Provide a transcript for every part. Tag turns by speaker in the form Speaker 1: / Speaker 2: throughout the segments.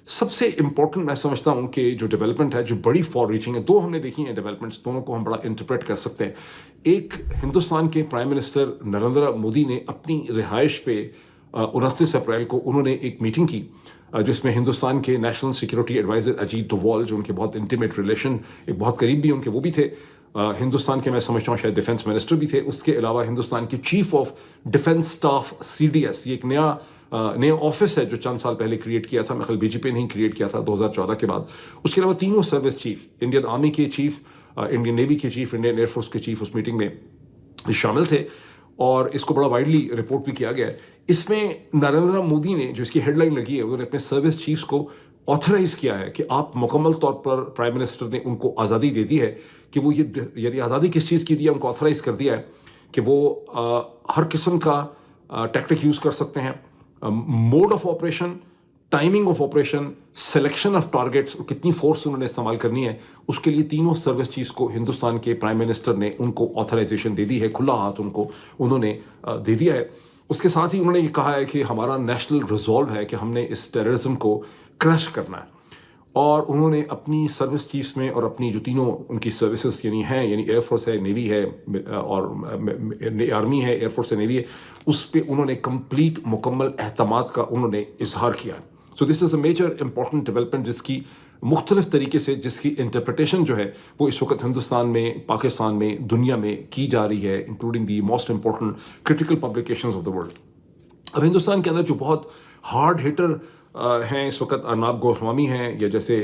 Speaker 1: सबसे इम्पोर्टेंट मैं समझता हूँ कि जो डेवलपमेंट है, जो बड़ी फॉर रीचिंग है, दो हमने देखी हैं डेवलपमेंट्स, दोनों को हम बड़ा इंटरप्रेट कर सकते हैं। एक, हिंदुस्तान के प्राइम मिनिस्टर नरेंद्र मोदी ने अपनी रिहाइश पे 29 अप्रैल को उन्होंने एक मीटिंग की, जिसमें हिंदुस्तान के national security adviser Ajit Doval, जो उनके बहुत इंटीमेट रिलेशन, एक बहुत करीब भी उनके, वो भी थे। हिंदुस्तान के मैं समझता हूँ शायद डिफेंस मिनिस्टर भी थे। उसके अलावा हिंदुस्तान के chief of defence staff CDS, ये एक नया ऑफिस है जो चंद साल पहले क्रिएट किया था, मेरे ख्याल बीजेपी ने ही क्रिएट किया था 2014 के बाद। उसके अलावा तीनों सर्विस चीफ, इंडियन आर्मी के चीफ, इंडियन नेवी के चीफ, इंडियन एयरफोर्स के चीफ उस मीटिंग में शामिल थे, और इसको बड़ा वाइडली रिपोर्ट भी किया गया है। इसमें नरेंद्र मोदी ने, जो इसकी हेडलाइन लगी है, उन्होंने अपने सर्विस चीफ्स को ऑथराइज किया है कि आप मुकम्मल तौर पर, प्राइम मिनिस्टर ने उनको आज़ादी दे दी है कि वो ये, यानी आज़ादी किस चीज़ की दी है, उनको ऑथराइज कर दिया है कि वो हर किस्म का टैक्टिक यूज़ कर सकते हैं, mode of operation, timing of operation, selection of targets, कितनी फोर्स उन्होंने इस्तेमाल करनी है, उसके लिए तीनों सर्विस चीफ्स को हिंदुस्तान के प्राइम मिनिस्टर ने उनको ऑथराइजेशन दे दी है, खुला हाथ उनको उन्होंने दे दिया है। उसके साथ ही उन्होंने ये कहा है कि हमारा नेशनल रिजॉल्व है कि हमने इस टेररिज्म को क्रश करना है, और उन्होंने अपनी सर्विस चीफ्स में, और अपनी जो तीनों उनकी सर्विसेज यानी एयरफोर्स है, नेवी है, और आर्मी है, एयरफोर्स है, नेवी है, उस पर उन्होंने कंप्लीट मुकम्मल एहतमाद का उन्होंने इजहार किया है। So this is a major important development, जिसकी मुख्तलिफ तरीके से, जिसकी इंटरप्रटेशन जो है वो इस वक्त हिंदुस्तान में, पाकिस्तान में, दुनिया में की जा रही है, including the most important critical publications of the world. अब हिंदुस्तान के अंदर जो बहुत हार्ड हिटर हैं इस वक्त, अर्नाब गोस्वामी हैं, या जैसे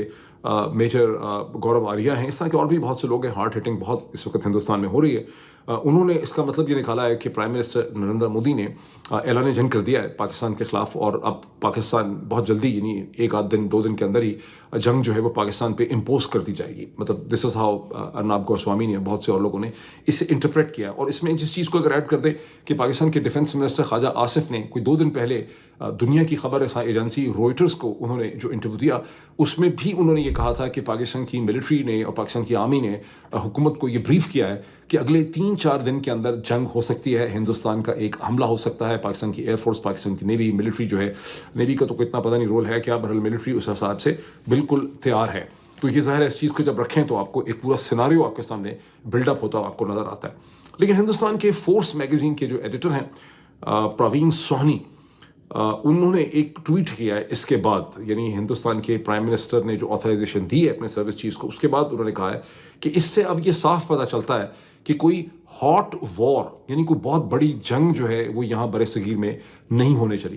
Speaker 1: मेजर गौरव आर्या हैं, इस तरह के और भी बहुत से लोग हैं, हार्ड हिटिंग बहुत इस वक्त हिंदुस्तान में हो रही है। उन्होंने इसका मतलब ये निकाला है कि प्राइम मिनिस्टर नरेंद्र मोदी ने ऐलान जंग कर दिया है पाकिस्तान के ख़िलाफ़, और अब पाकिस्तान बहुत जल्दी, यानी एक आध दिन, 2 दिन के अंदर ही जंग जो है वो पाकिस्तान पे इम्पोज कर दी जाएगी। मतलब this is how Arnab Goswami ने, बहुत से और लोगों ने इसे इंटरप्रेट किया। और इसमें जिस चीज़ को अगर ऐड कर दे कि पाकिस्तान के डिफेंस मिनिस्टर ख्वाजा आसिफ ने कोई 2 दिन पहले दुनिया की खबर एजेंसी रॉयटर्स को उन्होंने जो इंटरव्यू दिया, उसमें भी उन्होंने ये कहा था कि पाकिस्तान की मिलिट्री ने और पाकिस्तान की आर्मी ने हुकूमत को ये ब्रीफ किया है कि अगले 3-4 दिन के अंदर जंग हो सकती है, हिंदुस्तान का एक हमला हो सकता है। पाकिस्तान की एयरफोर्स, पाकिस्तान की नेवी, मिलिट्री जो है, नेवी का तो कितना पता नहीं रोल है क्या, बहरहाल मिलिट्री उस हिसाब से बिल्कुल तैयार है। तो ये ज़ाहिर है, इस चीज़ को जब रखें तो आपको एक पूरा सिनारियो आपके सामने बिल्डअप होता हुआ आपको नज़र आता है। लेकिन हिंदुस्तान के फोर्स मैगजीन के जो एडिटर हैं प्रवीण सोहनी, उन्होंने एक ट्वीट किया है इसके बाद, यानी हिंदुस्तान के प्राइम मिनिस्टर ने जो ऑथराइजेशन दी है अपने सर्विस चीफ्स को, उसके बाद उन्होंने कहा है कि इससे अब ये साफ पता चलता है कि कोई हॉट वॉर, यानी कोई बहुत बड़ी जंग जो है वो यहाँ बरे सगीर में नहीं होने चली।